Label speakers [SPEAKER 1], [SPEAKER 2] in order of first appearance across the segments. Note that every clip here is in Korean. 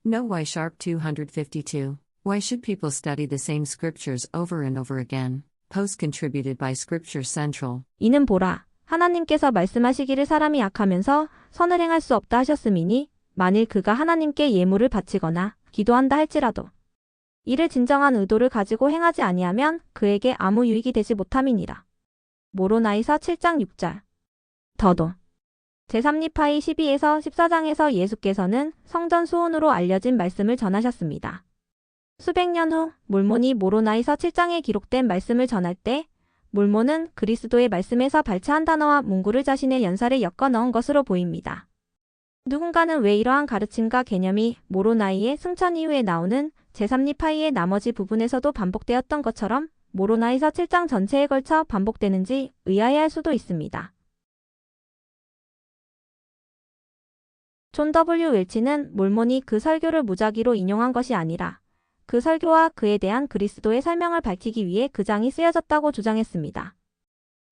[SPEAKER 1] No Y sharp 252. Why should people study the same scriptures over and over again? Post contributed by Scripture Central.
[SPEAKER 2] 이는 보라, 하나님께서 말씀하시기를 사람이 악하면서 선을 행할 수 없다 하셨음이니 만일 그가 하나님께 예물을 바치거나 기도한다 할지라도 이를 진정한 의도를 가지고 행하지 아니하면 그에게 아무 유익이 되지 못함이니라. 모로나이서 7장 6절. 더도 제3니파이 12에서 14장에서 예수께서는 성전 수훈으로 알려진 말씀을 전하셨습니다. 수백 년 후 몰몬이 모로나이서 7장에 기록된 말씀을 전할 때 몰몬은 그리스도의 말씀에서 발췌한 단어와 문구를 자신의 연살에 엮어 넣은 것으로 보입니다. 누군가는 왜 이러한 가르침과 개념이 모로나이의 승천 이후에 나오는 제3니파이의 나머지 부분에서도 반복되었던 것처럼 모로나이서 7장 전체에 걸쳐 반복되는지 의아해할 수도 있습니다. 존 W. 웰치는 몰몬이 그 설교를 무작위로 인용한 것이 아니라 그 설교와 그에 대한 그리스도의 설명을 밝히기 위해 그 장이 쓰여졌다고 주장했습니다.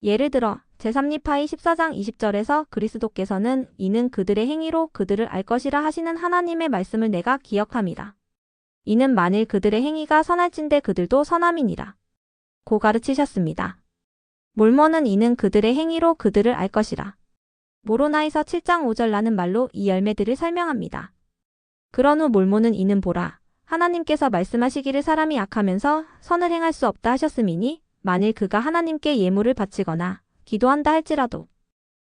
[SPEAKER 2] 예를 들어 제3니파이 14장 20절에서 그리스도께서는 이는 그들의 행위로 그들을 알 것이라 하시는 하나님의 말씀을 내가 기억함이라. 이는 만일 그들의 행위가 선할진대 그들도 선함이니라. 고 가르치셨습니다. 몰몬은 이는 그들의 행위로 그들을 알 것이라. 모로나이서 7장 5절라는 말로 이 열매들을 설명합니다. 그런 후 몰몬은 이는 보라, 하나님께서 말씀하시기를 사람이 악하면서 선을 행할 수 없다 하셨음이니 만일 그가 하나님께 예물을 바치거나 기도한다 할지라도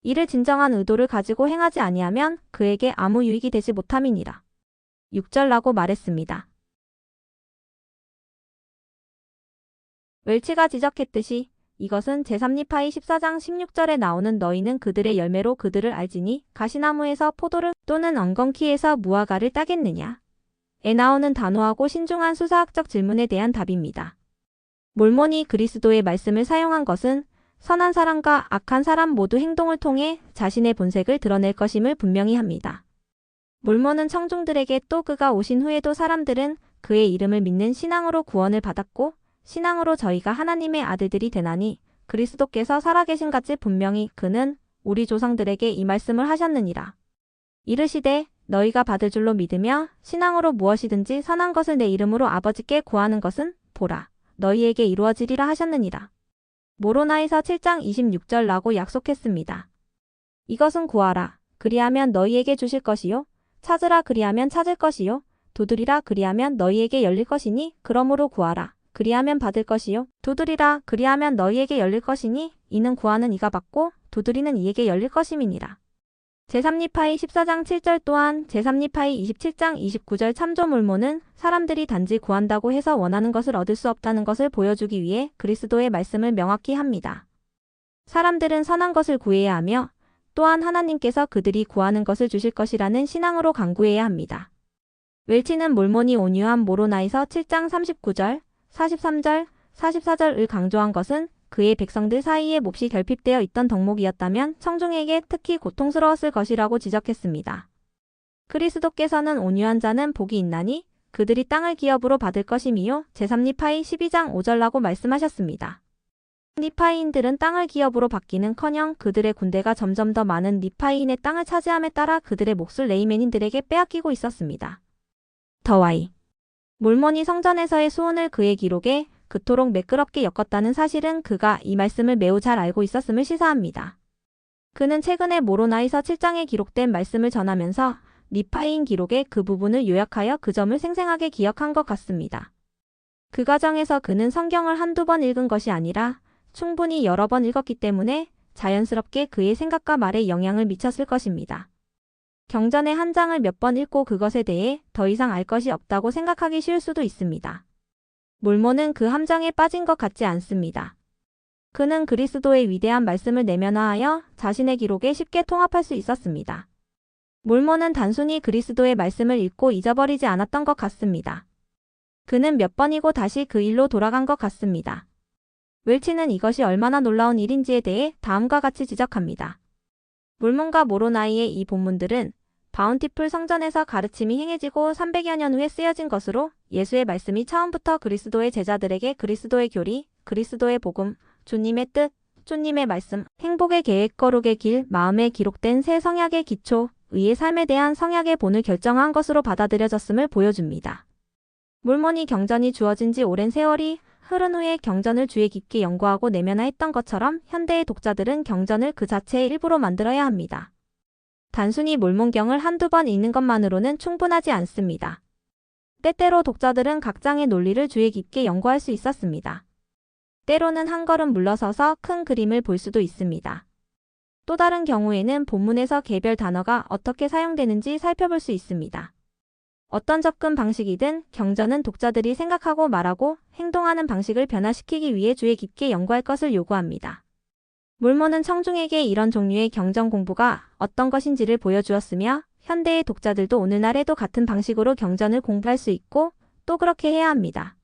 [SPEAKER 2] 이를 진정한 의도를 가지고 행하지 아니하면 그에게 아무 유익이 되지 못함이니라. 6절라고 말했습니다. 웰치가 지적했듯이 이것은 제3니파이 14장 16절에 나오는 너희는 그들의 열매로 그들을 알지니 가시나무에서 포도를 또는 엉겅퀴에서 무화과를 따겠느냐 에 나오는 단호하고 신중한 수사학적 질문에 대한 답입니다. 몰몬이 그리스도의 말씀을 사용한 것은 선한 사람과 악한 사람 모두 행동을 통해 자신의 본색을 드러낼 것임을 분명히 합니다. 몰몬은 청중들에게 또 그가 오신 후에도 사람들은 그의 이름을 믿는 신앙으로 구원을 받았고 신앙으로 저희가 하나님의 아들들이 되나니 그리스도께서 살아계신 같이 분명히 그는 우리 조상들에게 이 말씀을 하셨느니라. 이르시되 너희가 받을 줄로 믿으며 신앙으로 무엇이든지 선한 것을 내 이름으로 아버지께 구하는 것은 보라 너희에게 이루어지리라 하셨느니라. 모로나이서 7장 26절라고 약속했습니다. 이것은 구하라 그리하면 너희에게 주실 것이요 찾으라 그리하면 찾을 것이요 두드리라 그리하면 너희에게 열릴 것이니 그러므로 구하라 그리하면 받을 것이요 두드리라 그리하면 너희에게 열릴 것이니 이는 구하는 이가 받고 두드리는 이에게 열릴 것임이니라. 제3니파이 14장 7절 또한 제3니파이 27장 29절 참조 몰몬은 사람들이 단지 구한다고 해서 원하는 것을 얻을 수 없다는 것을 보여주기 위해 그리스도의 말씀을 명확히 합니다. 사람들은 선한 것을 구해야 하며 또한 하나님께서 그들이 구하는 것을 주실 것이라는 신앙으로 간구해야 합니다. 웰치는 몰몬이 온유한 모로나이서 7장 39절, 43절, 44절을 강조한 것은 그의 백성들 사이에 몹시 결핍되어 있던 덕목이었다면 청중에게 특히 고통스러웠을 것이라고 지적했습니다. 그리스도께서는 온유한 자는 복이 있나니 그들이 땅을 기업으로 받을 것이미요 제3니파이 12장 5절라고 말씀하셨습니다. 니파이인들은 땅을 기업으로 받기는커녕 그들의 군대가 점점 더 많은 니파이인의 땅을 차지함에 따라 그들의 몫을 레이맨인들에게 빼앗기고 있었습니다. 더와이 몰몬이 성전에서의 수훈을 그의 기록에 그토록 매끄럽게 엮었다는 사실은 그가 이 말씀을 매우 잘 알고 있었음을 시사합니다. 그는 최근에 모로나이서 7장에 기록된 말씀을 전하면서 니파이인 기록의 그 부분을 요약하여 그 점을 생생하게 기억한 것 같습니다. 그 과정에서 그는 성경을 한두 번 읽은 것이 아니라 충분히 여러 번 읽었기 때문에 자연스럽게 그의 생각과 말에 영향을 미쳤을 것입니다. 경전의 한 장을 몇 번 읽고 그것에 대해 더 이상 알 것이 없다고 생각하기 쉬울 수도 있습니다. 몰몬은 그 함정에 빠진 것 같지 않습니다. 그는 그리스도의 위대한 말씀을 내면화하여 자신의 기록에 쉽게 통합할 수 있었습니다. 몰몬은 단순히 그리스도의 말씀을 읽고 잊어버리지 않았던 것 같습니다. 그는 몇 번이고 다시 그 일로 돌아간 것 같습니다. 웰치는 이것이 얼마나 놀라운 일인지에 대해 다음과 같이 지적합니다. 몰몬과 모로나이의 이 본문들은 바운티풀 성전에서 가르침이 행해지고 300여 년 후에 쓰여진 것으로 예수의 말씀이 처음부터 그리스도의 제자들에게 그리스도의 교리, 그리스도의 복음, 주님의 뜻, 주님의 말씀, 행복의 계획, 거룩의 길, 마음에 기록된 새 성약의 기초, 의해 삶에 대한 성약의 본을 결정한 것으로 받아들여졌음을 보여줍니다. 몰몬이 경전이 주어진 지 오랜 세월이 흐른 후에 경전을 주의 깊게 연구하고 내면화했던 것처럼 현대의 독자들은 경전을 그 자체의 일부로 만들어야 합니다. 단순히 몰몬경을 한두 번 읽는 것만으로는 충분하지 않습니다. 때때로 독자들은 각 장의 논리를 주의 깊게 연구할 수 있었습니다. 때로는 한 걸음 물러서서 큰 그림을 볼 수도 있습니다. 또 다른 경우에는 본문에서 개별 단어가 어떻게 사용되는지 살펴볼 수 있습니다. 어떤 접근 방식이든 경전은 독자들이 생각하고 말하고 행동하는 방식을 변화시키기 위해 주의 깊게 연구할 것을 요구합니다. 몰몬은 청중에게 이런 종류의 경전 공부가 어떤 것인지를 보여주었으며 현대의 독자들도 오늘날에도 같은 방식으로 경전을 공부할 수 있고 또 그렇게 해야 합니다.